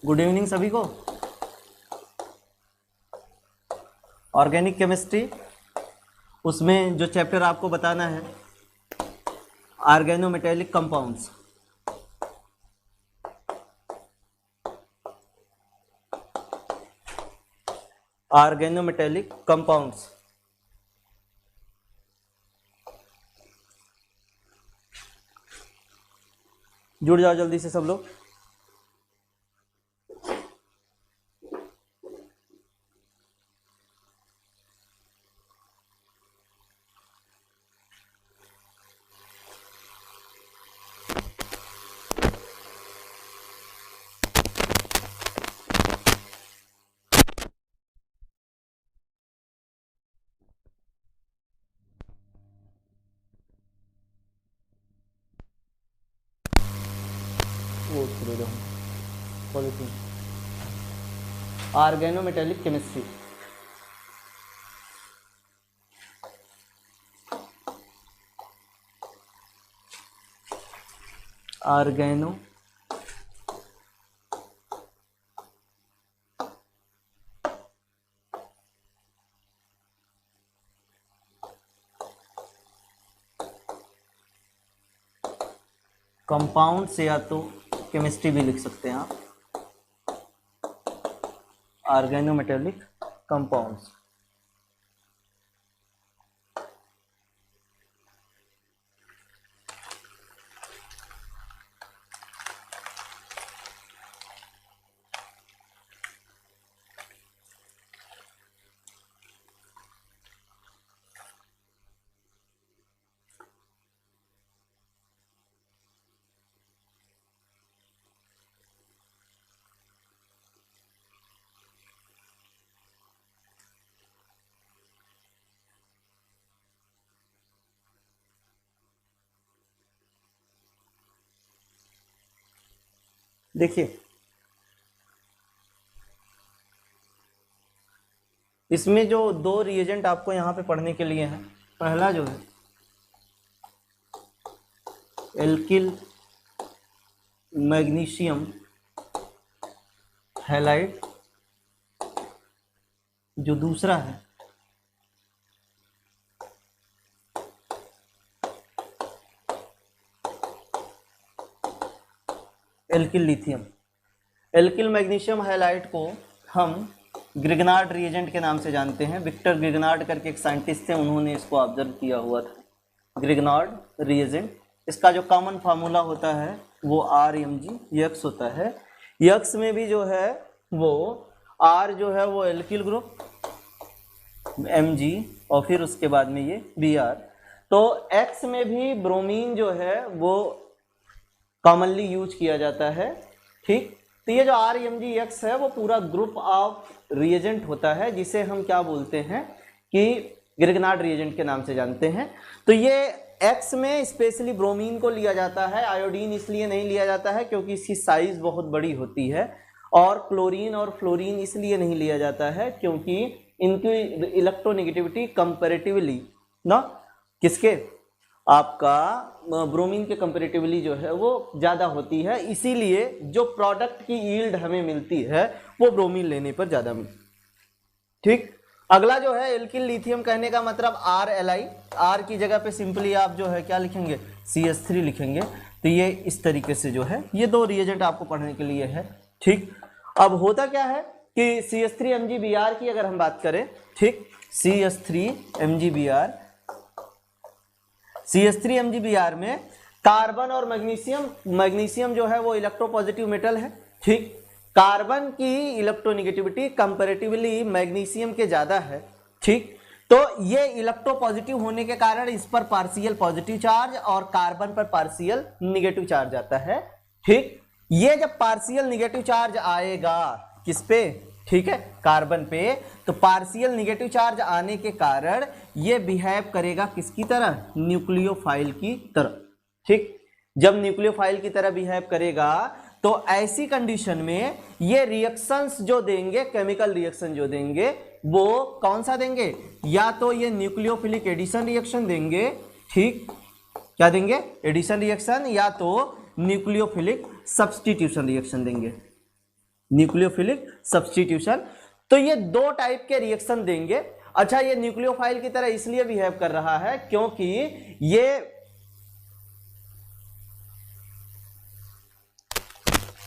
Good evening सभी को। Organic chemistry, उसमें जो चैप्टर आपको बताना है ऑर्गेनोमेटेलिक कंपाउंड्स। ऑर्गेनोमेटेलिक कंपाउंड्स जुड़ जाओ जल्दी से सब लोग। ऑर्गेनोमेटेलिक केमिस्ट्री, ऑर्गेनो कंपाउंड से या तो केमिस्ट्री भी लिख सकते हैं आप, ऑर्गेनोमेटेलिक कंपाउंड्स। देखिए इसमें जो दो रिएजेंट आपको यहाँ पे पढ़ने के लिए हैं, पहला जो है एल्किल मैग्नीशियम हैलाइड, जो दूसरा है alkyl lithium. Alkyl magnesium halide को हम ग्रिगनार्ड रिएजेंट के नाम से जानते हैं। विक्टर ग्रिगनार्ड करके एक साइंटिस्ट थे, उन्होंने इसको ऑब्जर्व किया हुआ था। ग्रिगनार्ड रिएजेंट, इसका जो कॉमन फार्मूला होता है वो RMgX होता है। यक्स में भी जो है वो R जो है वो एल्किल ग्रुप, Mg और फिर उसके बाद में ये Br। तो X में भी ब्रोमीन जो है वो कॉमनली यूज किया जाता है। ठीक, तो ये जो RMgX है वो पूरा ग्रुप ऑफ रिएजेंट होता है, जिसे हम क्या बोलते हैं कि ग्रिगनार्ड रिएजेंट के नाम से जानते हैं। तो ये X में स्पेशली ब्रोमीन को लिया जाता है, आयोडीन इसलिए नहीं लिया जाता है क्योंकि इसकी साइज बहुत बड़ी होती है, और क्लोरीन और फ्लोरीन इसलिए नहीं लिया जाता है क्योंकि इनकी इलेक्ट्रोनेगेटिविटी कंपैरेटिवली ना किसके, आपका ब्रोमीन के कंपैरेटिवली जो है वो ज़्यादा होती है, इसीलिए जो प्रोडक्ट की यील्ड हमें मिलती है वो ब्रोमीन लेने पर ज़्यादा मिलती है। ठीक, अगला जो है एल्किल लिथियम, कहने का मतलब RLi, R की जगह पे सिंपली आप जो है क्या लिखेंगे CH3 लिखेंगे। तो ये इस तरीके से जो है ये दो रिएजेंट आपको पढ़ने के लिए है। ठीक, अब होता क्या है कि CH3MgBr की अगर हम बात करें, ठीक, CH3MgBr, CH3MgBr में कार्बन और मैग्नीशियम जो है वो इलेक्ट्रोपॉजिटिव मेटल है। ठीक, कार्बन की इलेक्ट्रोनेगेटिविटी कंपैरेटिवली मैग्नीशियम के ज्यादा है। ठीक, तो ये इलेक्ट्रोपॉजिटिव होने के कारण इस पर पार्शियल पॉजिटिव चार्ज और कार्बन पर पार्शियल निगेटिव चार्ज आता है। ठीक, ये जब पार्शियल निगेटिव चार्ज आएगा किस पे, ठीक है, कार्बन पे, तो पार्शियल निगेटिव चार्ज आने के कारण ये बिहेव करेगा किसकी तरह, न्यूक्लियोफाइल की तरह। ठीक, जब न्यूक्लियोफाइल की तरह बिहेव करेगा तो ऐसी कंडीशन में ये रिएक्शंस जो देंगे, केमिकल रिएक्शन जो देंगे वो कौन सा देंगे, या तो ये न्यूक्लियोफिलिक एडिशन रिएक्शन देंगे, ठीक, क्या देंगे, एडिशन रिएक्शन, या तो न्यूक्लियोफिलिक सब्स्टिट्यूशन रिएक्शन देंगे, न्यूक्लियोफिलिक सब्स्टिट्यूशन। तो ये दो टाइप के रिएक्शन देंगे। अच्छा, ये न्यूक्लियोफाइल की तरह इसलिए बिहेव कर रहा है क्योंकि ये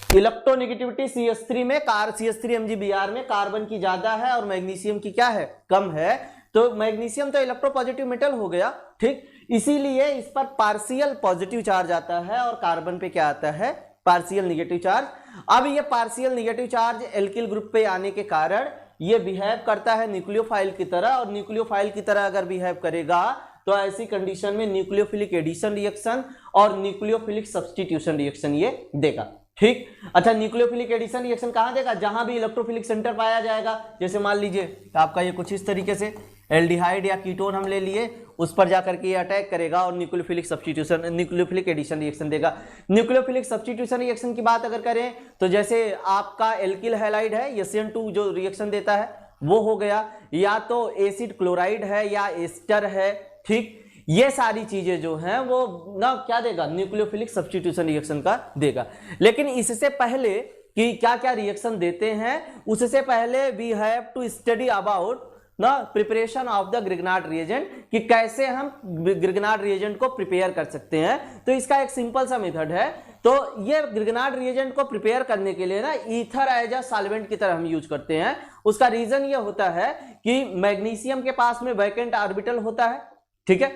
इलेक्ट्रोनेगेटिविटी CH3 में CH3 में कार्बन की ज्यादा है और मैग्नीशियम की क्या है, कम है। तो मैग्नीशियम तो इलेक्ट्रोपॉजिटिव मेटल हो गया, ठीक, इसीलिए इस पर पार्शियल पॉजिटिव चार्ज आता है और कार्बन पे क्या आता है, पार्शियल निगेटिव चार्ज। अब ये partial negative charge alkyl group पे आने के कारण ये बिहेव करता है न्यूक्लियोफाइल की तरह, और न्यूक्लियोफाइल की तरह अगर बिहेव करेगा तो ऐसी कंडीशन में न्यूक्लियोफिलिक एडिशन रिएक्शन और न्यूक्लियोफिलिक सब्स्टिट्यूशन रिएक्शन ये देगा, ठीक। अच्छा, न्यूक्लियोफिलिक एडिशन रिएक्शन कहां देगा, जहां भी इलेक्ट्रोफिलिक सेंटर पाया जाएगा। जैसे मान लीजिए आपका ये कुछ इस तरीके से एल्डिहाइड या कीटोन हम ले लिए, उस पर जाकर के ये अटैक करेगा और nucleophilic substitution, nucleophilic addition reaction देगा। न्यूक्लियोफिलिक सब्स्टिट्यूशन रिएक्शन की बात अगर करें तो जैसे आपका एल्किल हैलाइड है, SN2 जो रिएक्शन देता है वो हो गया, या तो एसिड क्लोराइड है या एस्टर है, ठीक। ये सारी चीजें जो हैं वो ना क्या देगा, न्यूक्लियोफिलिक सब्स्टिट्यूशन रिएक्शन का देगा। लेकिन इससे पहले कि क्या क्या रिएक्शन देते हैं, उससे पहले we have to study about ना preparation of the Grignard reagent, कि कैसे हम ग्रिग्नार्ड रिएजेंट को प्रिपेयर कर सकते हैं। तो इसका एक सिंपल सा मेथड है। तो ये ग्रिग्नार्ड रिएजेंट को प्रिपेयर करने के लिए ना ईथर एज अ सॉल्वेंट की तरह हम यूज करते हैं। उसका रीजन ये होता है कि मैग्नीशियम के पास में वैकेंट ऑर्बिटल होता है, ठीक है,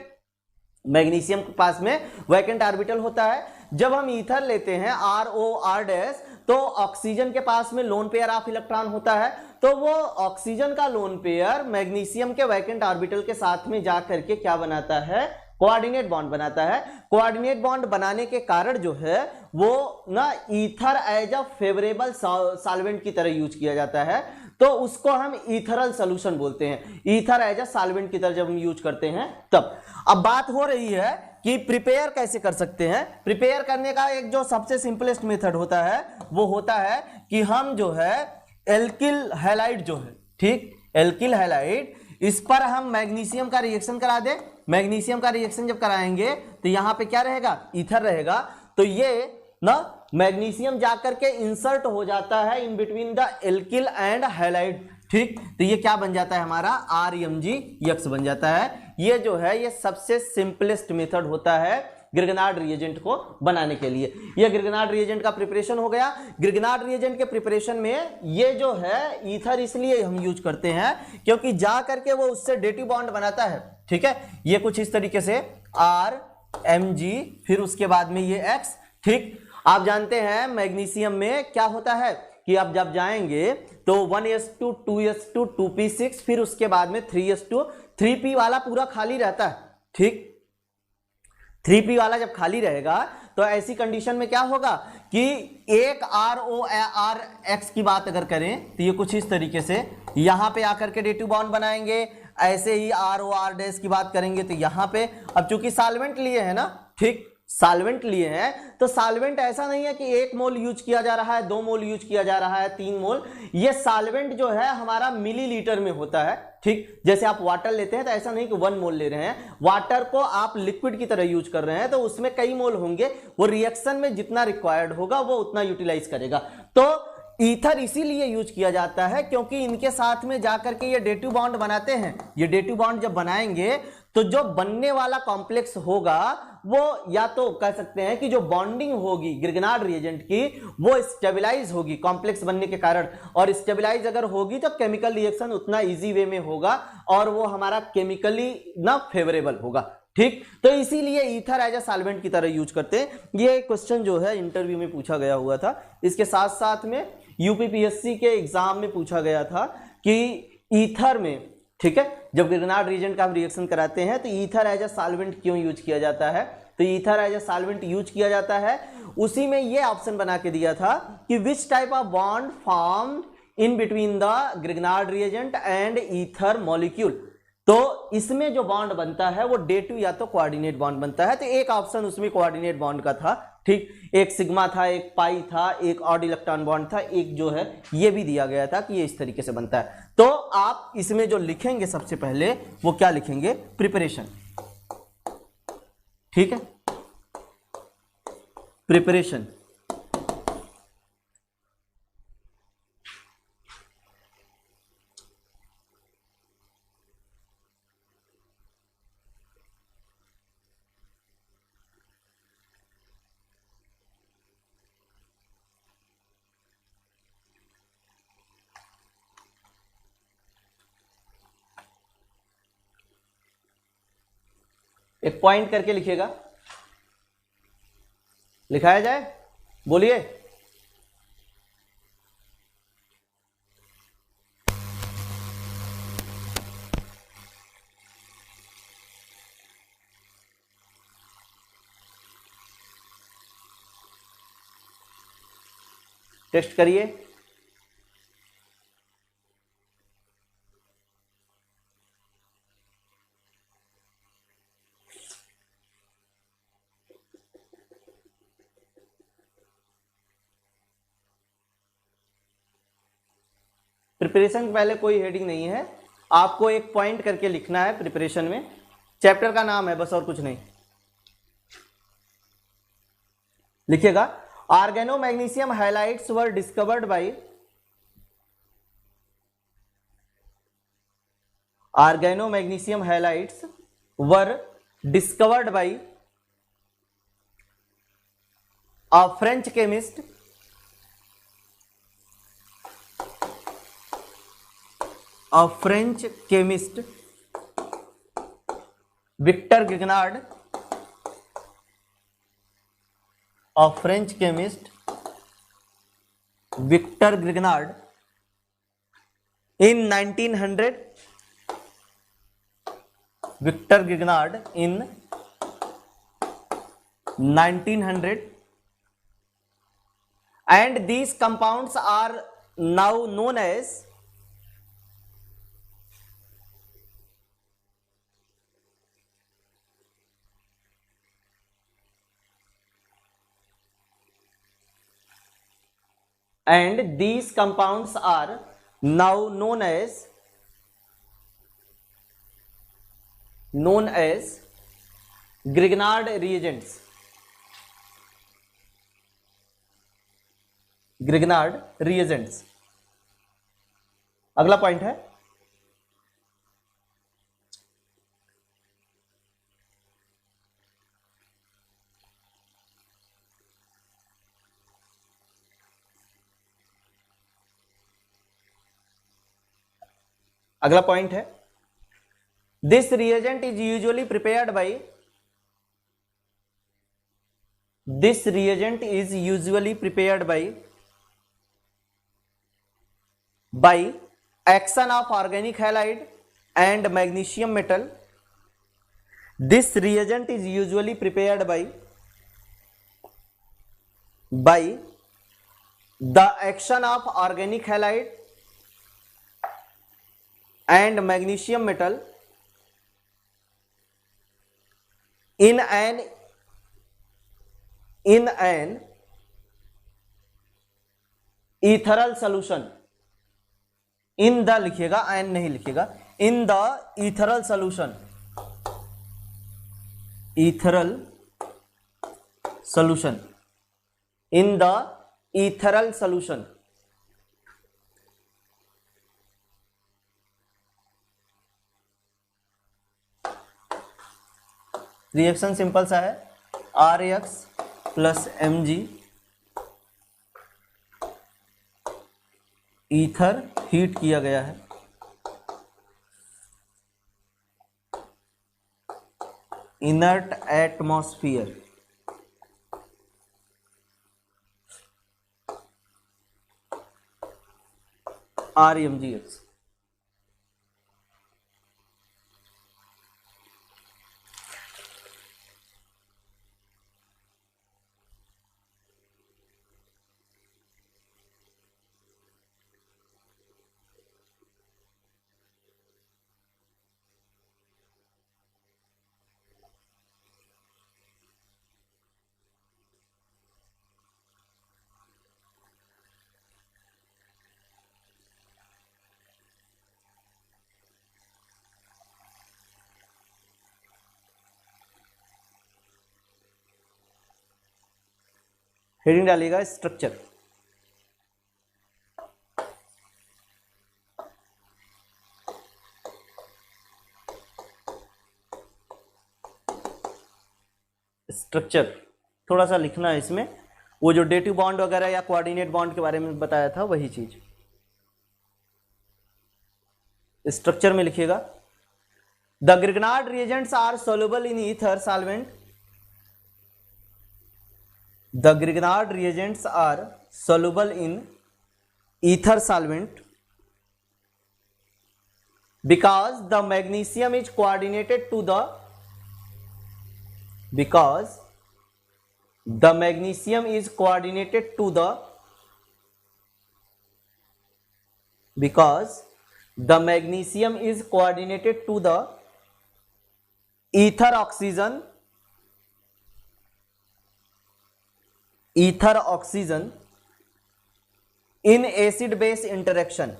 मैग्नीशियम के पास में वैकेंट ऑर्बिटल होता है। जब हम ईथर लेते हैं ROR' तो ऑक्सीजन के पास में लोन पेयर ऑफ इलेक्ट्रॉन होता है, तो वो ऑक्सीजन का लोन पेयर मैग्नीशियम के वैकेंट ऑर्बिटल के साथ में जाकर के क्या बनाता है, कोऑर्डिनेट बॉन्ड बनाता है। कोऑर्डिनेट बॉन्ड बनाने के कारण जो है वो ना ether as a favourable solvent की तरह यूज किया जाता है, तो उसको हम ईथरल सोल्यूशन बोलते हैं। ईथर एज अ सॉल्वेंट की तरह जब हम यूज करते हैं तब। अब बात हो रही है कि प्रिपेयर कैसे कर सकते हैं। प्रिपेयर करने का एक जो सबसे सिंपलेस्ट मेथड होता है वो होता है कि हम जो है एल्किल हैलाइड जो है, ठीक, एल्किल हैलाइड, इस पर हम मैग्नीशियम का रिएक्शन करा दें। मैग्नीशियम का रिएक्शन जब कराएंगे तो यहां पे क्या रहेगा, ईथर रहेगा। तो ये ना मैग्नीशियम जाकर के इंसर्ट हो जाता है in between the alkyl and halide, ठीक। तो ये क्या बन जाता है हमारा, RMgX बन जाता है। ये जो है ये सबसे सिंपलेस्ट मेथड होता है ग्रिग्नार्ड रिएजेंट को बनाने के लिए। ये ग्रिग्नार्ड रिएजेंट का प्रिपरेशन हो गया। ग्रिग्नार्ड रिएजेंट के प्रिपरेशन में ये जो है ईथर इसलिए हम यूज करते हैं क्योंकि जा करके वो उससे डेटिव बॉन्ड बनाता है, ठीक है। ये कुछ इस तरीके से RMg, फिर उसके बाद में ये X, ठीक। आप जानते हैं मैग्नीशियम में क्या होता है कि आप जब जाएंगे तो 1s2 2s2 2p6, फिर उसके बाद में 3s2 3p वाला पूरा खाली रहता है, ठीक। 3p वाला जब खाली रहेगा तो ऐसी कंडीशन में क्या होगा कि एक RORX की बात अगर करें तो ये कुछ इस तरीके से यहां पे आकर के डेटिव बॉन्ड बनाएंगे। ऐसे ही ROR' की बात करेंगे तो यहां पे, अब चूंकि सॉल्वेंट लिए है ना, ठीक, सॉल्वेंट लिए हैं, तो सॉल्वेंट ऐसा नहीं है कि 1 मोल यूज किया जा रहा है, 2 मोल यूज किया जा रहा है, 3 मोल। ये सॉल्वेंट जो है हमारा मिलीलीटर में होता है, ठीक। जैसे आप वाटर लेते हैं तो ऐसा नहीं कि 1 मोल ले रहे हैं, वाटर को आप लिक्विड की तरह यूज कर रहे हैं तो उसमें कई मोल होंगे, वो रिएक्शन में जितना रिक्वायर्ड होगा वो उतना यूटिलाइज करेगा। तो ईथर इसीलिए यूज किया जाता है क्योंकि इनके साथ में जाकर के ये डेटिव बॉन्ड बनाते हैं। ये डेटिव बॉन्ड जब बनाएंगे तो जो बनने वाला कॉम्प्लेक्स होगा वो, या तो कह सकते हैं कि जो बॉन्डिंग होगी ग्रिग्नार्ड रिएजेंट की वो स्टेबलाइज होगी कॉम्प्लेक्स बनने के कारण, और स्टेबलाइज अगर होगी तो केमिकल रिएक्शन उतना इजी वे में होगा और वो हमारा केमिकली ना फेवरेबल होगा, ठीक। तो इसीलिए ईथर एज अ सॉल्वेंट की तरह यूज करते हैं। ये क्वेश्चन जो है इंटरव्यू में पूछा गया हुआ था। इसके साथ साथ में यूपीपीएससी के एग्जाम में पूछा गया था कि ईथर में, ठीक है, जब ग्रिग्नार्ड रिएजेंट का हम रिएक्शन कराते हैं तो ईथर एज अ सॉल्वेंट क्यों यूज किया जाता है। तो ether as a solvent use किया जाता है, उसी में ये ऑप्शन बना के दिया था कि which type of bond form in between the Grignard reagent and ether molecule. तो इसमें जो बॉन्ड बनता है वो डेटिव या तो कोऑर्डिनेट बॉन्ड बनता है। तो एक ऑप्शन उसमें कोऑर्डिनेट बॉन्ड का था, ठीक। एक सिग्मा था, एक पाई था, एक ऑड इलेक्ट्रॉन बॉन्ड था, एक जो है ये भी दिया गया था कि ये इस तरीके से बनता है। तो आप इसमें जो लिखेंगे सबसे पहले वो क्या लिखेंगे, प्रिपरेशन, ठीक है, प्रिपरेशन। एक पॉइंट करके लिखिएगा, लिखाया जाए, बोलिए। टेस्ट करिए। प्रिपरेशन पहले कोई हेडिंग नहीं है, आपको एक पॉइंट करके लिखना है प्रिपरेशन में, चैप्टर का नाम है बस, और कुछ नहीं। लिखिएगा, organomagnesium halides were discovered by organomagnesium halides were discovered by a French chemist Victor Grignard, a French chemist Victor Grignard in 1900, Victor Grignard in 1900, and these compounds are now known as known as Grignard reagents. Grignard reagents. अगला point है, अगला point है, this reagent is usually prepared by action of organic halide and magnesium metal. This reagent is usually prepared by the action of organic halide and magnesium metal in an ethereal solution. In the लिखिएगा, N नहीं लिखिएगा, in the ethereal solution, in the ethereal solution. Reaction simple सा है, RX plus Mg, ether heat किया गया है, inert atmosphere, RMgX। Heading डालिएगा structure. Structure थोड़ा सा लिखना है इसमें, वो जो डेटिव बॉन्ड वगैरह या कोऑर्डिनेट बॉन्ड के बारे में बताया था वही चीज। स्ट्रक्चर में लिखिएगा, the Grignard reagents are soluble in ether solvent. The Grignard reagents are soluble in ether solvent because the magnesium is coordinated to the magnesium is coordinated to the ether oxygen in acid base interaction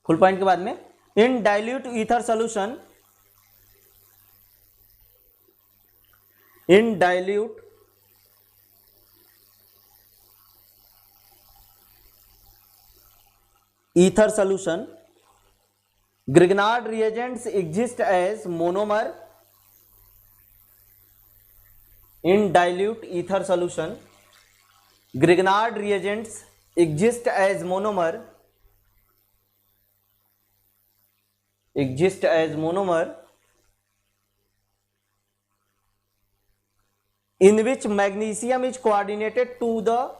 full point के बाद में इन dilute ether solution Grignard reagents exist as monomer in dilute ether solution. Grignard reagents exist as monomer in which magnesium is coordinated to the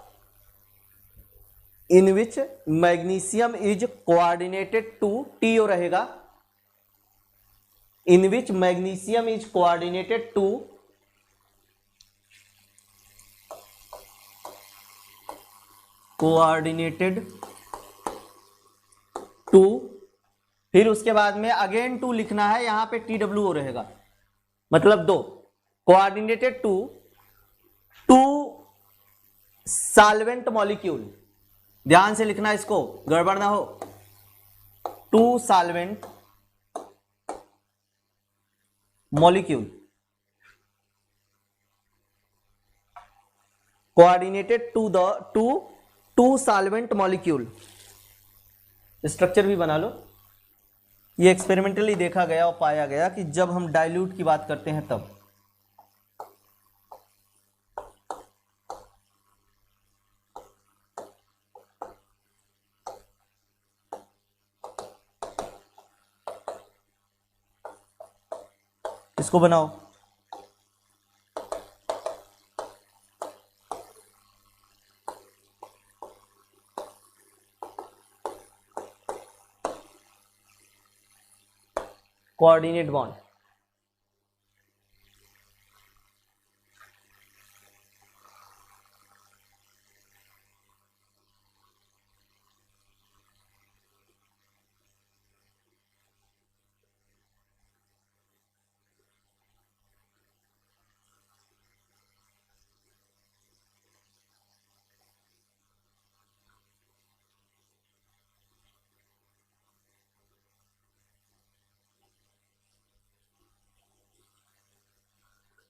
TO रहेगा, in which magnesium is coordinated to फिर उसके बाद में again to लिखना है, यहां पे TWO रहेगा, मतलब दो, कोऑर्डिनेटेड टू सॉल्वेंट मॉलिक्यूल, ध्यान से लिखना इसको, गड़बड़ ना हो, to solvent molecule, coordinated to solvent molecule. Structure भी बना लो, ये एक्सपेरिमेंटली देखा गया और पाया गया कि जब हम डाइल्यूट की बात करते हैं तब इसको बनाओ। कोऑर्डिनेट बॉन्ड,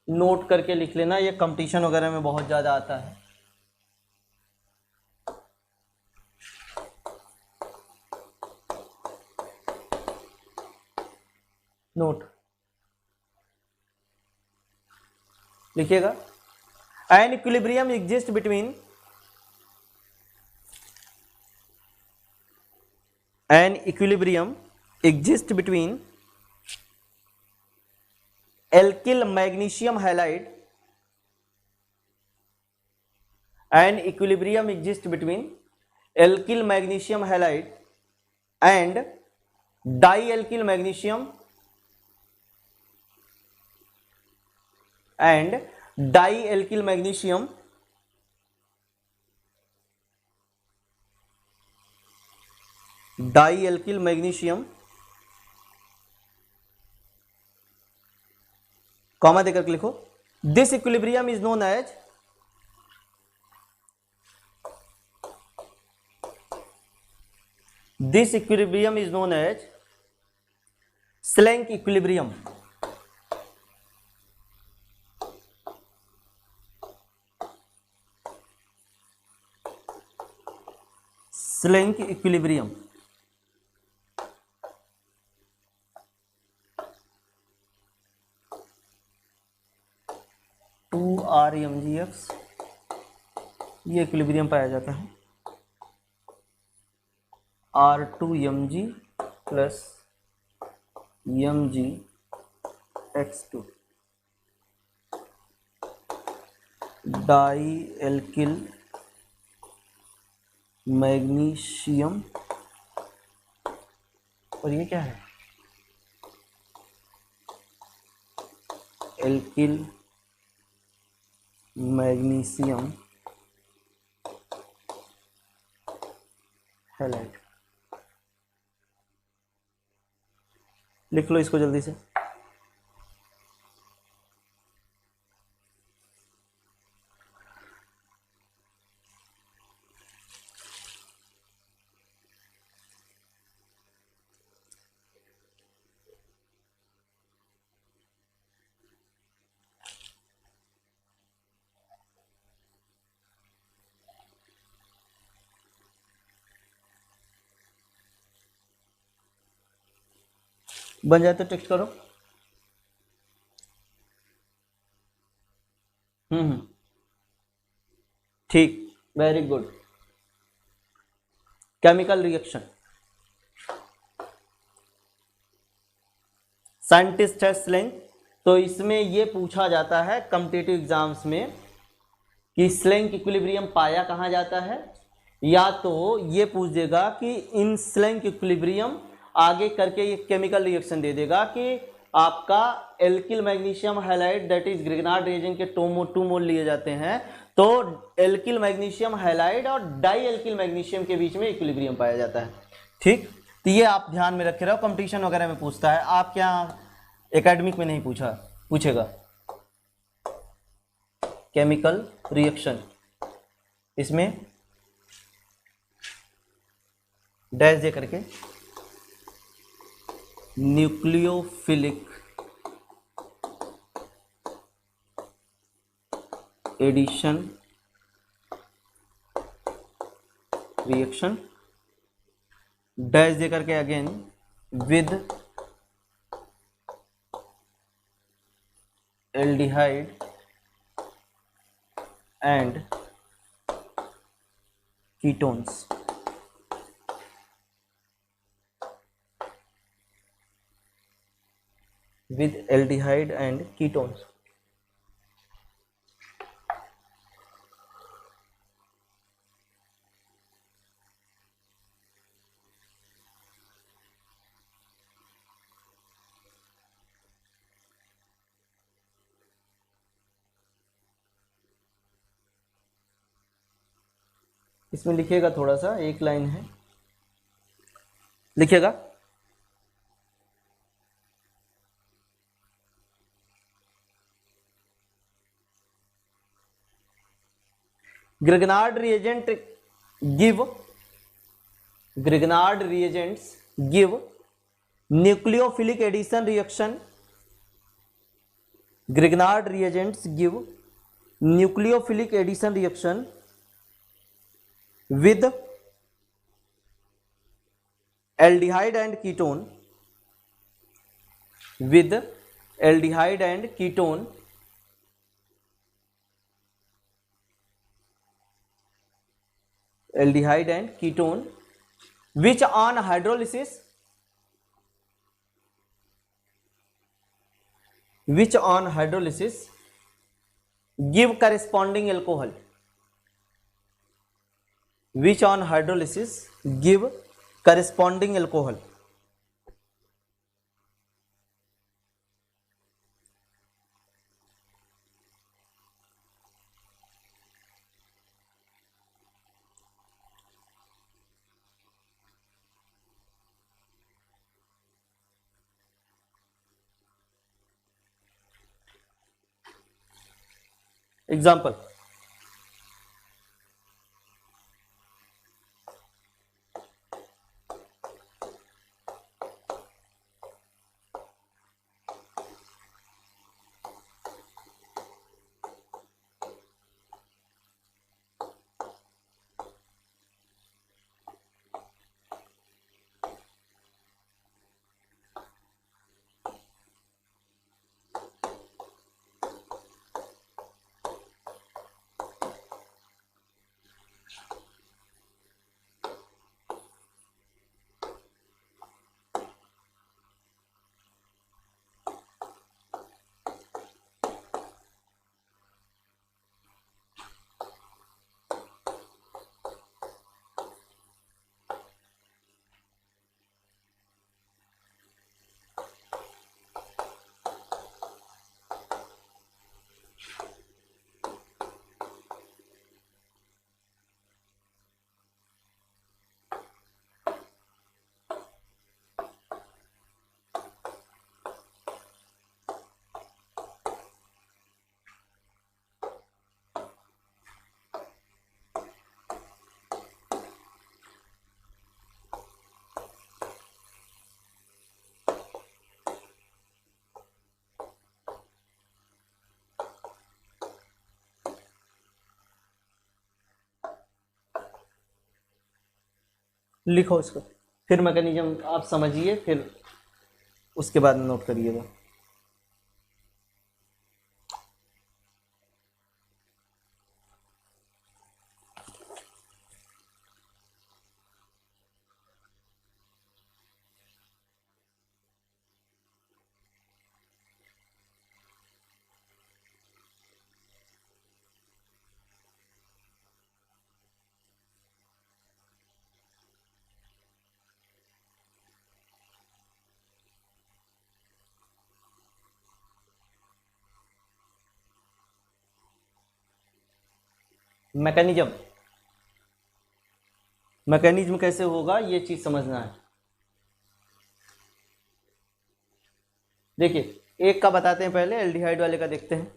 नोट करके लिख लेना, ये कंपटीशन वगैरह में बहुत ज्यादा आता है। नोट लिखिएगा, an equilibrium exist between alkyl magnesium halide and equilibrium exists between alkyl magnesium halide and dialkyl magnesium comma देकर के लिखो, this equilibrium is known as Schlenk equilibrium. Schlenk equilibrium, two R M G X, ये equilibrium पाया जाता है R two M G plus M G X two, dialkyl magnesium, और ये क्या है, एल्किल मैग्नीशियम हैलाइड। लिख लो इसको जल्दी से। बन जाए तो टेक्स्ट करो। ठीक, very good. Chemical reaction, scientist है स्लेंग, तो इसमें ये पूछा जाता है कॉम्पिटिटिव एग्जाम्स में कि स्लेंग इक्विलिब्रियम पाया कहाँ जाता है, या तो ये पूछ देगा कि इन स्लेंग इक्विलिब्रियम, आगे करके ये केमिकल रिएक्शन दे देगा कि आपका alkyl magnesium halide that is Grignard reagent के 2 मोल लिए जाते हैं, तो एल्किल मैग्नीशियम हैलाइड और डाई एल्किल मैग्नीशियम के बीच में इक्विलिब्रियम पाया जाता है। ठीक, तो ये आप ध्यान में रखे रहो, कंपटीशन वगैरह में पूछता है, आप क्या एकेडमिक में नहीं पूछेगा। केमिकल रिएक्शन, इसमें डैश दे करके न्यूक्लियोफिलिक एडिशन रिएक्शन, डैश दे करके again with aldehyde and ketones, with aldehyde and ketones। इसमें लिखिएगा, थोड़ा सा एक लाइन है, लिखिएगा Grignard reagent give Grignard reagents give nucleophilic addition reaction, Grignard reagents give nucleophilic addition reaction with aldehyde and ketone, with aldehyde and ketone, aldehyde and ketone, which on hydrolysis give corresponding alcohol, which on hydrolysis give corresponding alcohol। Example, लिखो इसको, फिर mechanism आप समझिए, फिर उसके बाद note करिएगा। Mechanism, mechanism कैसे होगा ये चीज समझना है। देखिए एक का बताते हैं, पहले एल्डिहाइड वाले का देखते हैं।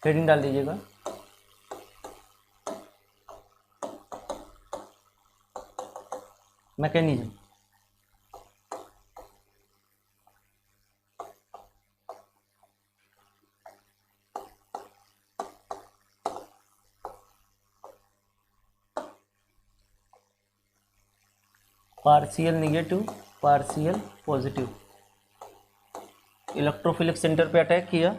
हेडिंग डाल दीजिएगा। Mechanism, partial negative, partial positive, electrophilic centre पे अटैक किया,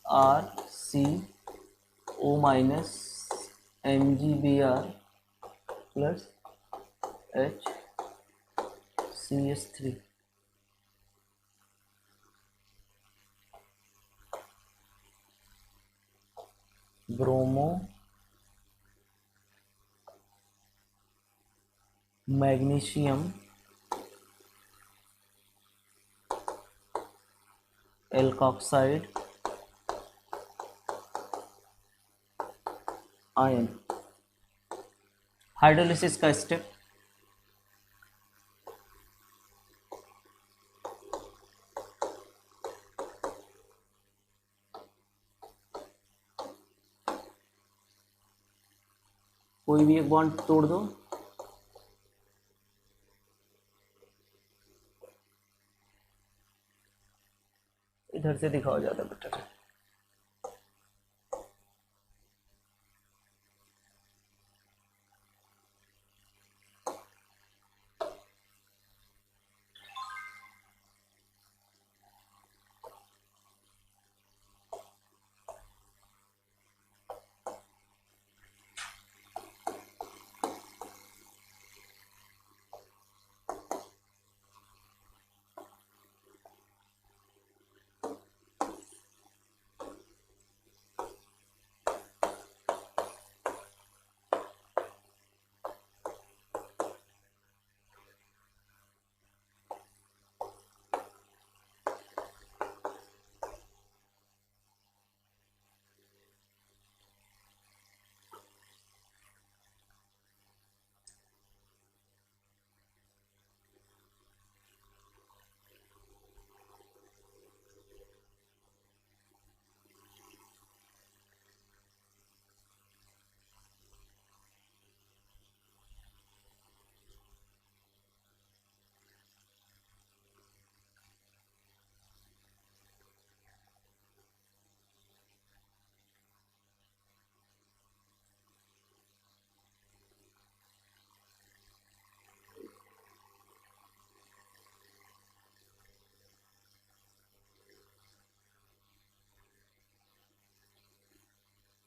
RCO minus MgBr plus HCS3, bromo magnesium alkoxide ion. Hydrolysis का स्टेप, कोई भी एक बॉन्ड तोड़ दो, इधर से दिखाओ ज्यादा बेटर है।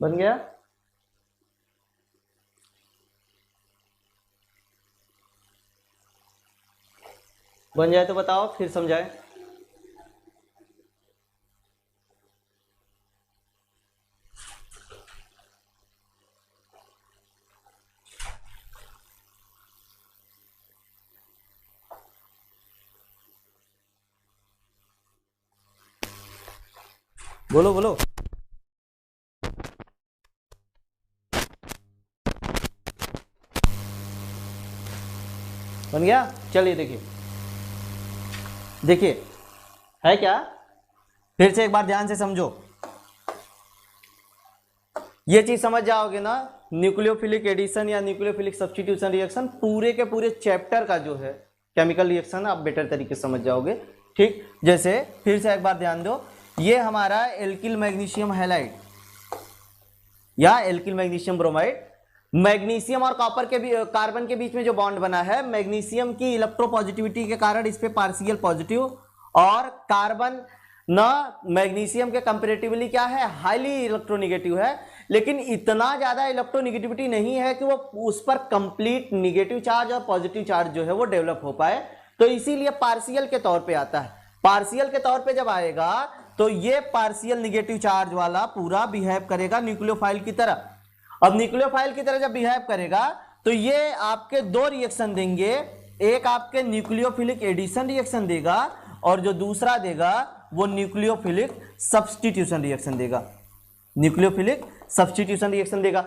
बन गया? बन जाए तो बताओ, फिर समझाए। बोलो बोलो। बन गया? चलिए देखिए, देखिए है क्या, फिर से एक बार ध्यान से समझो। ये चीज समझ जाओगे ना न्यूक्लियोफिलिक एडिशन या न्यूक्लियोफिलिक सब्स्टिट्यूशन रिएक्शन पूरे के पूरे चैप्टर का जो है केमिकल रिएक्शन आप बेटर तरीके से समझ जाओगे। ठीक, जैसे फिर से एक बार ध्यान दो, ये हमारा एल्किल मैग्नीशियम हैलाइड या एल्किल मैग्नीशियम ब्रोमाइड, मैग्नीशियम और कॉपर के भी कार्बन के बीच में जो बॉन्ड बना है, मैग्नीशियम की इलेक्ट्रोपॉजिटिविटी के कारण इस पे पार्शियल पॉजिटिव, और कार्बन ना मैग्नीशियम के कंपैरेटिवली क्या है, हाईली इलेक्ट्रोनेगेटिव है, लेकिन इतना ज्यादा इलेक्ट्रोनेगेटिविटी नहीं है कि वो उस पर कंप्लीट नेगेटिव चार्ज और पॉजिटिव चार्ज जो है वो डेवलप हो पाए, तो इसीलिए पार्शियल के तौर पे आता है। पार्शियल के तौर पे जब आएगा तो ये पार्शियल नेगेटिव चार्ज वाला पूरा बिहेव करेगा न्यूक्लियोफाइल की तरह। अब न्यूक्लियोफाइल की तरह जब बिहेव करेगा तो ये आपके दो रिएक्शन देंगे, एक आपके न्यूक्लियोफिलिक एडिशन रिएक्शन देगा और जो दूसरा देगा वो न्यूक्लियोफिलिक सब्स्टिट्यूशन रिएक्शन देगा, न्यूक्लियोफिलिक सब्स्टिट्यूशन रिएक्शन देगा।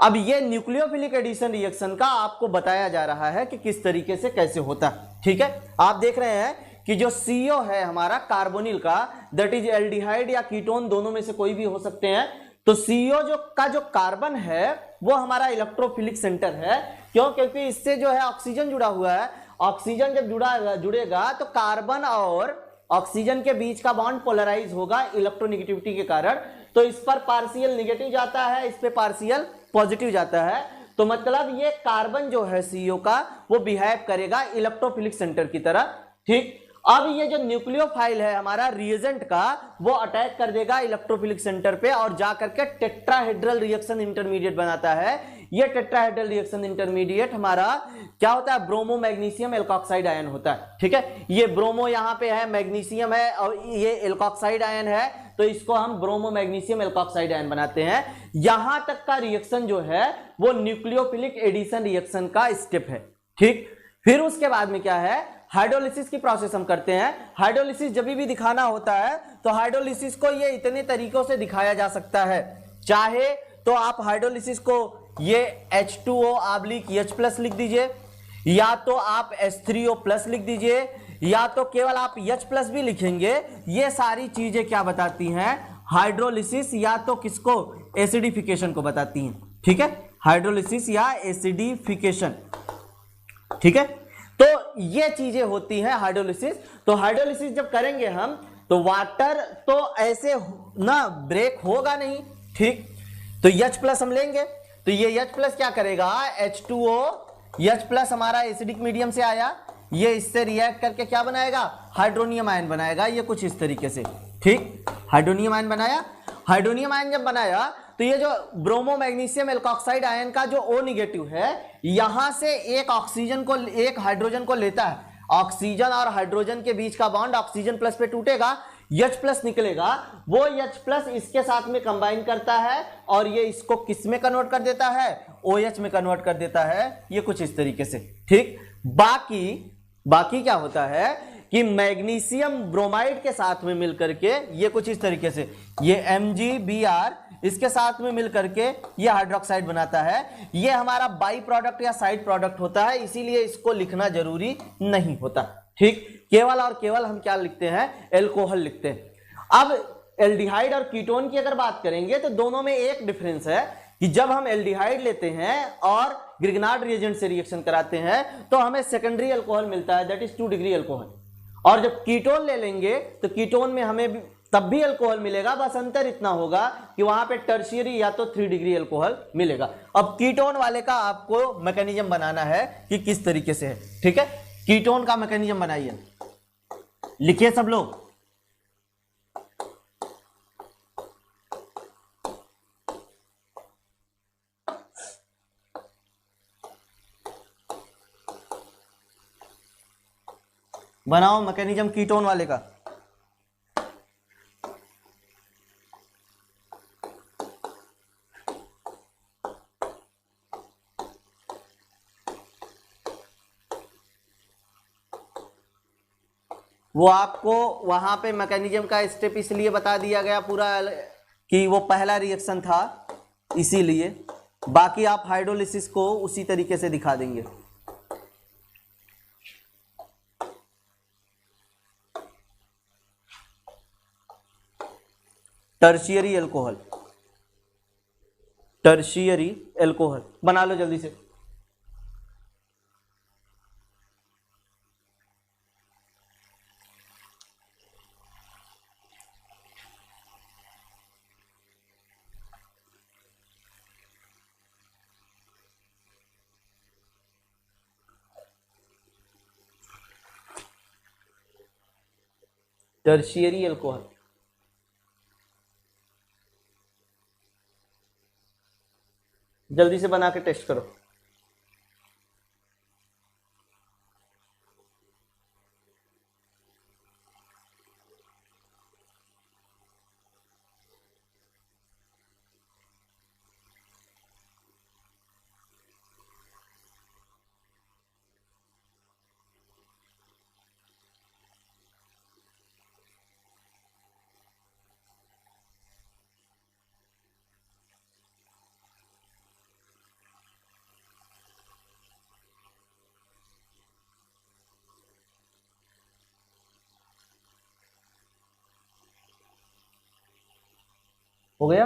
अब ये न्यूक्लियोफिलिक एडिशन रिएक्शन का आपको बताया जा रहा है कि किस तरीके से कैसे होता है। ठीक है, आप देख रहे हैं कि जो CO है हमारा कार्बोनिल का, दैट इज एल्डिहाइड या कीटोन, दोनों में से कोई भी हो सकते हैं। तो CO जो कार्बन है वो हमारा इलेक्ट्रोफिलिक सेंटर है। क्यों? क्योंकि इससे जो है ऑक्सीजन जुड़ा हुआ है, ऑक्सीजन जब जुड़ेगा तो कार्बन और ऑक्सीजन के बीच का बॉन्ड पोलराइज होगा इलेक्ट्रोनेगेटिविटी के कारण, तो इस पर पार्शियल नेगेटिव जाता है, इस पे पार्शियल पॉजिटिव जाता है। तो मतलब ये कार्बन जो है CO का वो बिहेव करेगा इलेक्ट्रोफिलिक सेंटर की तरह। ठीक, अब ये जो न्यूक्लियोफाइल है हमारा रिएजेंट का, वो अटैक कर देगा इलेक्ट्रोफिलिक सेंटर पे और जा करके टेट्राहेड्रल रिएक्शन इंटरमीडिएट बनाता है। ये टेट्राहेड्रल रिएक्शन इंटरमीडिएट हमारा क्या होता है, ब्रोमो मैग्नीशियम एल्कोक्साइड आयन होता है। ठीक है, ये ब्रोमो यहाँ पे है, मैग्नीशियम है और ये एल्कोक्साइड आयन है, तो इसको हम ब्रोमो मैग्नीशियम एल्कोक्साइड आयन बनाते हैं। यहां तक का रिएक्शन जो है वो न्यूक्लियोफिलिक एडिशन रिएक्शन का स्टेप है। ठीक, फिर उसके बाद में क्या है, हाइड्रोलिसिस की प्रोसेस हम करते हैं। हाइड्रोलिसिस जब भी दिखाना होता है तो हाइड्रोलिसिस को ये इतने तरीकों से दिखाया जा सकता है। चाहे तो आप हाइड्रोलिसिस को ये H2O ऑब्लिक H+ लिख दीजिए, या तो आप H3O+ लिख दीजिए, या तो केवल आप H+ भी लिखेंगे। ये सारी चीजें क्या बताती हैं, हाइड्रोलिसिस या तो किसको, एसिडिफिकेशन को बताती हैं। ठीक है, हाइड्रोलिसिस या एसिडिफिकेशन। ठीक है, तो ये चीजें होती हैं हाइड्रोलिसिस। तो हाइड्रोलिसिस जब करेंगे हम तो वाटर तो ऐसे ना ब्रेक होगा नहीं। ठीक, तो H+ हम लेंगे, तो ये H+ क्या करेगा, H2O H+ हमारा एसिडिक मीडियम से आया, ये इससे रिएक्ट करके क्या बनाएगा, हाइड्रोनियम आयन बनाएगा, ये कुछ इस तरीके से। ठीक, हाइड्रोनियम आयन बनाया। हाइड्रोनियम आयन जब बनाया तो ये जो ब्रोमो मैग्नीशियम एल्कोक्साइड आयन का जो O- है, यहां से एक ऑक्सीजन को, एक हाइड्रोजन को लेता है, ऑक्सीजन और हाइड्रोजन के बीच का बॉन्ड ऑक्सीजन प्लस पे टूटेगा, H+ निकलेगा, वो H+ इसके साथ में कंबाइन करता है और ये इसको किस में कन्वर्ट कर देता है, OH में कन्वर्ट कर देता है। ये कुछ इस तरीके से। ठीक, बाकी क्या होता है कि मैग्नीशियम ब्रोमाइड के साथ में मिलकर के ये कुछ इस तरीके से, ये MgBr इसके साथ में मिलकर के ये हाइड्रोक्साइड बनाता है। ये हमारा बाई प्रोडक्ट या साइड प्रोडक्ट होता है, इसीलिए इसको लिखना जरूरी नहीं होता। ठीक, केवल और केवल हम क्या लिखते हैं, एल्कोहल लिखते हैं। अब एल्डिहाइड और कीटोन की अगर बात करेंगे तो दोनों में एक डिफरेंस है कि जब हम एल्डिहाइड लेते हैं और ग्रिग्नार्ड रिएजेंट से रिएक्शन कराते हैं तो हमें सेकेंडरी अल्कोहल मिलता है, दैट इज 2 डिग्री अल्कोहल। और जब कीटोन ले लेंगे तो कीटोन में हमें तब भी अल्कोहल मिलेगा, बस अंतर इतना होगा कि वहां पे टर्शियरी या तो 3 डिग्री अल्कोहल मिलेगा। अब कीटोन वाले का आपको मैकेनिज्म बनाना है कि किस तरीके से है। ठीक है, कीटोन का मैकेनिज्म बनाइए, लिखिए सब लोग। बनाओ मैकेनिज्म कीटोन वाले का। वो आपको वहां पे मैकेनिज्म का स्टेप इसलिए बता दिया गया पूरा कि वो पहला रिएक्शन था, इसीलिए बाकी आप हाइड्रोलिसिस को उसी तरीके से दिखा देंगे। Tertiary alcohol, tertiary alcohol. बना लो जल्दी से। Tertiary alcohol. जल्दी से बना के टेस्ट करो। हो गया?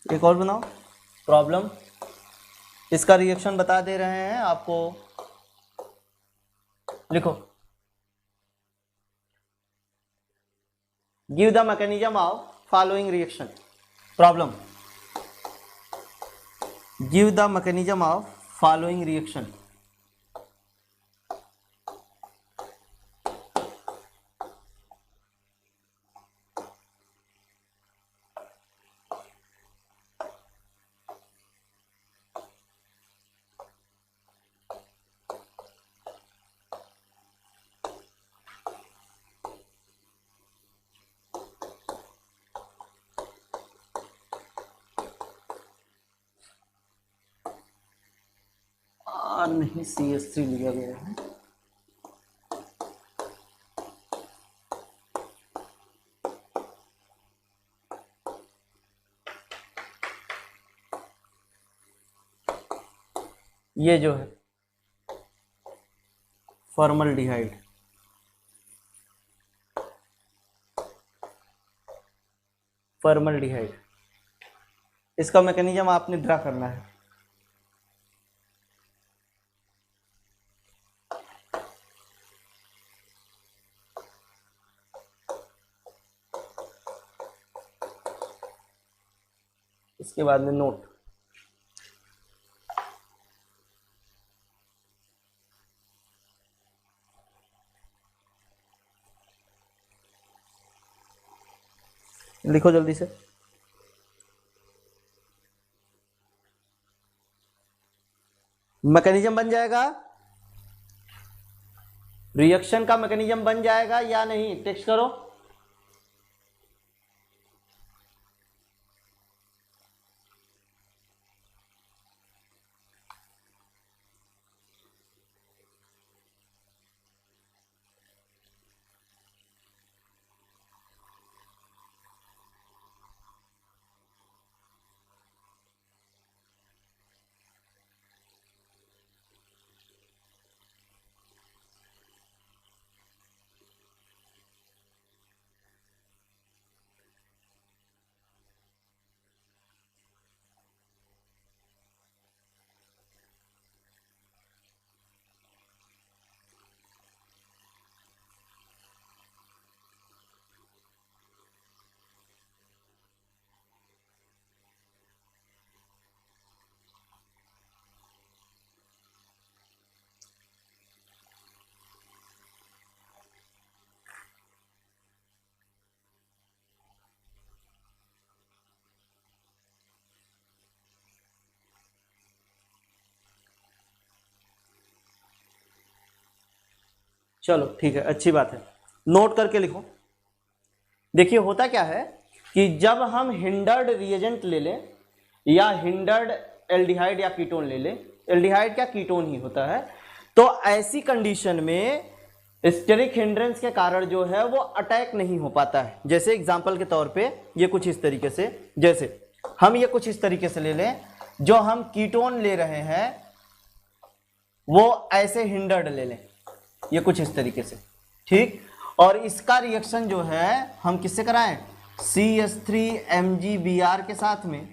एक और बनाओ प्रॉब्लम। इसका रिएक्शन बता दे रहे हैं आपको। लिखो, give the mechanism of following reaction. Problem, give the mechanism of following reaction. नहीं, CH3 लिया गया है। ये जो है फॉर्मल्डिहाइड, फॉर्मल्डिहाइड, इसका मैकेनिज्म आपने ड्रा करना है। इसके बाद में नोट। लिखो जल्दी से। मैकेनिज्म बन जाएगा, रिएक्शन का मैकेनिज्म बन जाएगा या नहीं? टेक्स्ट करो। चलो ठीक है, अच्छी बात है। नोट करके लिखो। देखिए होता क्या है कि जब हम हिंडर्ड रिएजेंट ले लें या हिंडर्ड एल्डिहाइड या कीटोन ले लें, एल्डिहाइड क्या कीटोन ही होता है, तो ऐसी कंडीशन में स्टेरिक हिंड्रेंस के कारण जो है वो अटैक नहीं हो पाता है। जैसे एग्जांपल के तौर पे ये कुछ इस तरीके से, जैसे हम ये कुछ इस तरीके से ले लें, जो हम कीटोन ले रहे हैं वो ऐसे हिंडर्ड ले लें, ये कुछ इस तरीके से, ठीक। और इसका रिएक्शन जो है हम किससे कराएं, CH3MgBr के साथ में,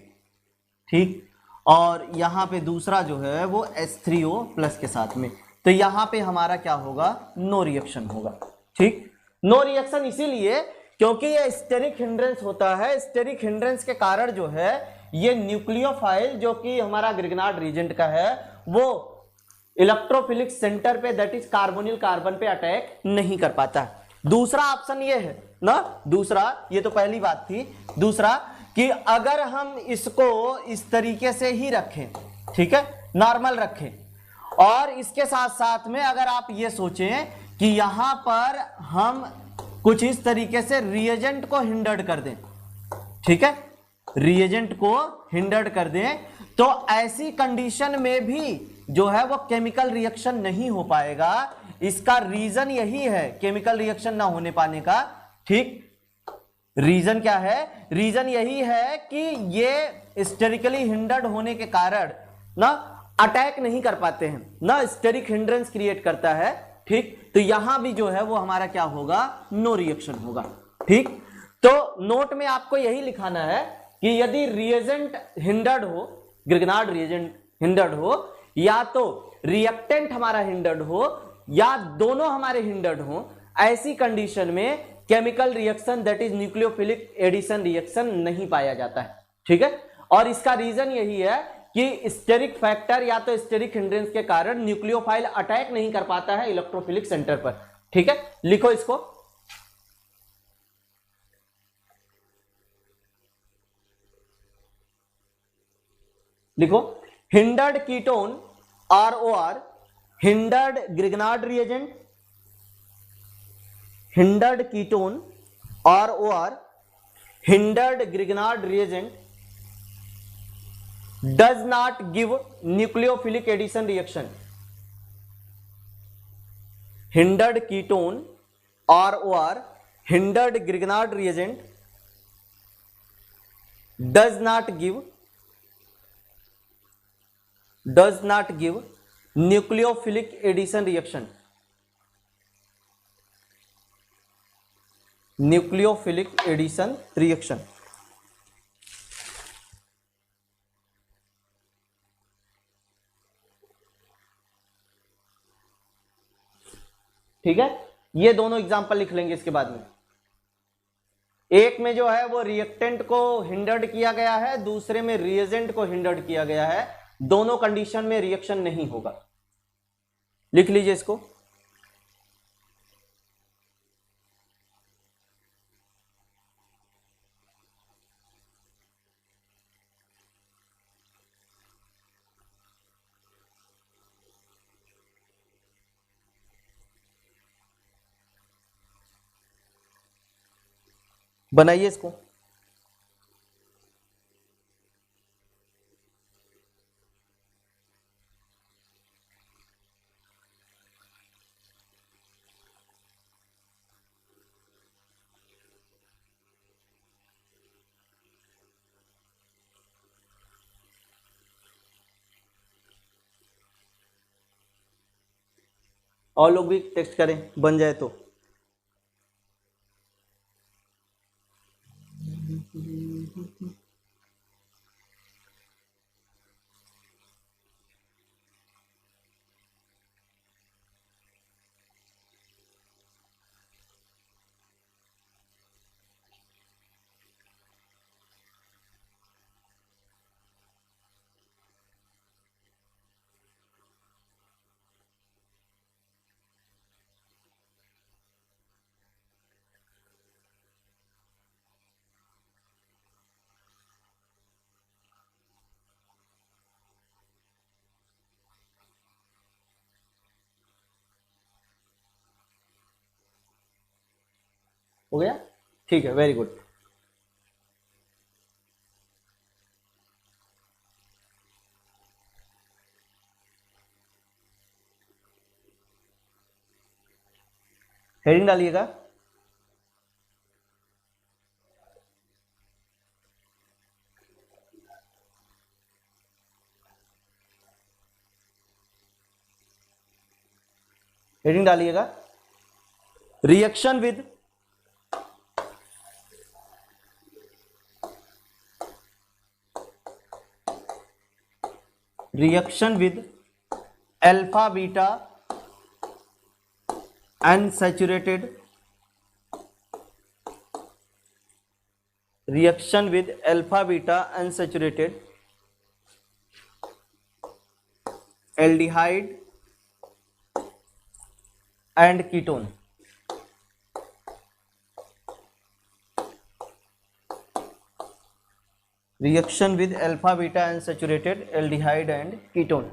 ठीक। और यहां पे दूसरा जो है वो H3O+ के साथ में, तो यहां पे हमारा क्या होगा, नो रिएक्शन होगा, ठीक। नो रिएक्शन इसीलिए क्योंकि ये स्टेरिक हिंड्रेंस होता है। स्टेरिक हिंड्रेंस के कारण जो है ये न्यूक्लियोफाइल जो कि हमारा ग्रिग्नार्ड रीजेंट का है वो इलेक्ट्रोफिलिक सेंटर पे, दैट इज कार्बोनिल कार्बन पे अटैक नहीं कर पाता है। दूसरा ऑप्शन ये है ना, दूसरा, ये तो पहली बात थी, दूसरा कि अगर हम इसको इस तरीके से ही रखें, ठीक है, नॉर्मल रखें, और इसके साथ साथ में अगर आप ये सोचें कि यहां पर हम कुछ इस तरीके से रिएजेंट को हिंडर्ड कर दें, ठीक है, रिएजेंट को हिंडर्ड कर दें, तो ऐसी कंडीशन में भी जो है वो केमिकल रिएक्शन नहीं हो पाएगा। इसका रीजन यही है केमिकल रिएक्शन ना होने पाने का, ठीक। रीजन क्या है, रीजन यही है कि ये स्टेरिकली हिंडर्ड होने के कारण ना अटैक नहीं कर पाते हैं, ना स्टेरिक हिंड्रेंस क्रिएट करता है, ठीक। तो यहां भी जो है वो हमारा क्या होगा, नो रिएक्शन होगा, ठीक। तो नोट में आपको यही लिखाना है कि यदि रिएजेंट हिंडर्ड हो, ग्रिग्नार्ड रिएजेंट हिंडर्ड हो, या तो रिएक्टेंट हमारा हिंडर्ड हो, या दोनों हमारे हिंडर्ड हो, ऐसी कंडीशन में chemical reaction that is nucleophilic addition reaction नहीं पाया जाता है, ठीक है। और इसका रीजन यही है कि स्टेरिक फैक्टर या तो स्टेरिक हिंड्रेंस के कारण न्यूक्लियोफाइल अटैक नहीं कर पाता है इलेक्ट्रोफिलिक सेंटर पर, ठीक है। लिखो इसको, लिखो, hindered ketone ROR, hindered Grignard reagent, hindered ketone ROR, hindered Grignard reagent does not give nucleophilic addition reaction. Hindered ketone ROR, hindered Grignard reagent does not give nucleophilic addition reaction. Nucleophilic addition reaction, ठीक है। ये दोनों example लिख लेंगे इसके बाद में। एक में जो है वो रिएक्टेंट को हिंडर्ड किया गया है, दूसरे में रिएजेंट को हिंडर्ड किया गया है, दोनों कंडीशन में रिएक्शन नहीं होगा। लिख लीजिए इसको, बनाइए इसको। और लोग भी टेक्स्ट करें, बन जाए तो। हो गया, ठीक है, वेरी गुड। हेडिंग डालिएगा। हेडिंग डालिएगा, reaction with alpha beta unsaturated reaction with alpha beta unsaturated aldehyde and ketone। reaction with alpha beta unsaturated aldehyde and ketone।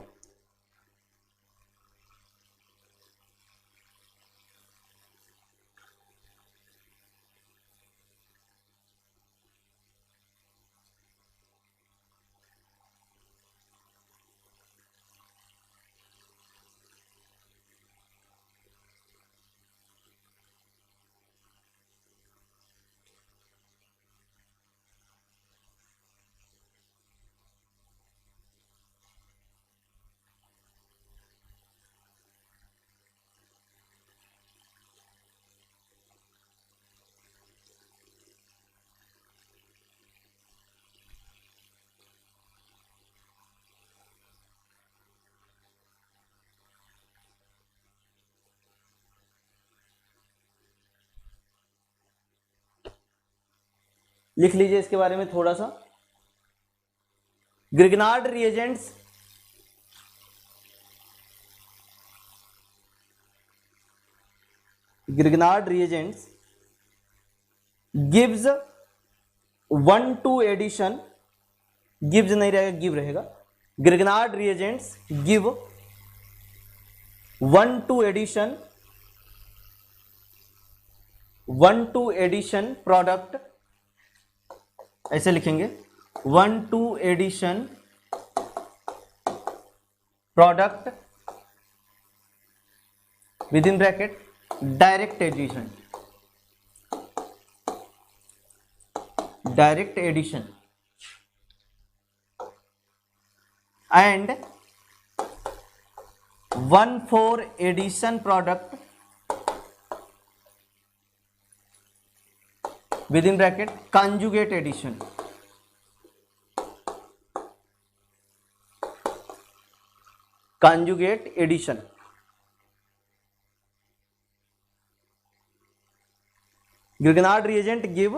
लिख लीजिए इसके बारे में थोड़ा सा। Grignard reagents gives 1,2 addition, gives नहीं रहेगा गिव रहेगा। Grignard reagents give 1,2 addition product, ऐसे लिखेंगे 1,2 addition product with in bracket direct addition and 1,4 addition product with in bracket conjugate addition. Grignard reagent give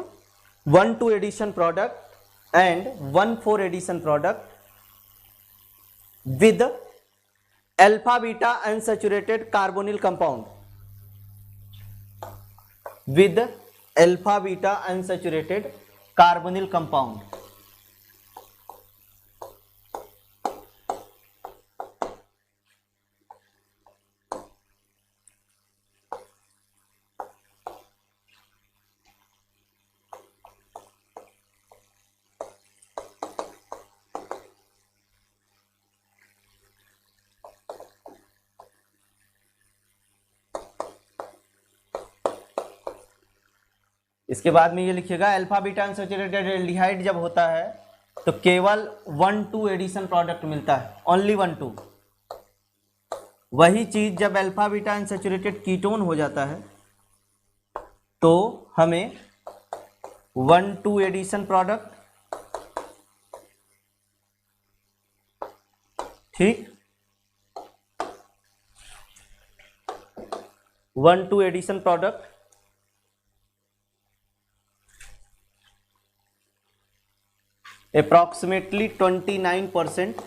1,2 addition product and 1,4 addition product with alpha beta unsaturated carbonyl compound, with alpha beta unsaturated carbonyl compound। इसके बाद में ये लिखिएगा alpha beta unsaturated aldehyde जब होता है तो केवल 1,2 एडिशन प्रोडक्ट मिलता है, ओनली 1,2। वही चीज जब अल्फा बीटा अनसैचुरेटेड कीटोन हो जाता है तो हमें 1,2 एडिशन प्रोडक्ट, ठीक, 1,2 एडिशन प्रोडक्ट अप्रॉक्सीमेटली 29%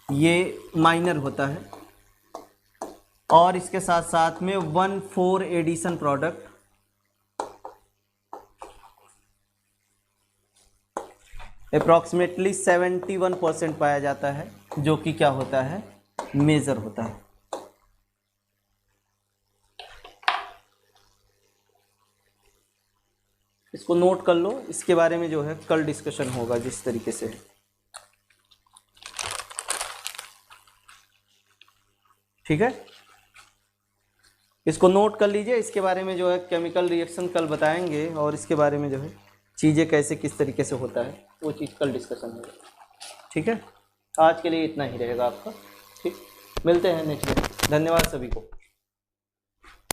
ये माइनर होता है, और इसके साथ साथ में 1,4 एडिशन प्रोडक्ट अप्रॉक्सीमेटली 71% पाया जाता है, जो कि क्या होता है, मेजर होता है। इसको नोट कर लो, इसके बारे में जो है कल डिस्कशन होगा जिस तरीके से। ठीक है, इसको नोट कर लीजिए। इसके बारे में जो है केमिकल रिएक्शन कल बताएंगे, और इसके बारे में जो है चीज़ें कैसे किस तरीके से होता है वो चीज़ कल डिस्कशन होगा। ठीक है, आज के लिए इतना ही रहेगा आपका। ठीक, मिलते हैं नेक्स्ट डे। धन्यवाद सभी को।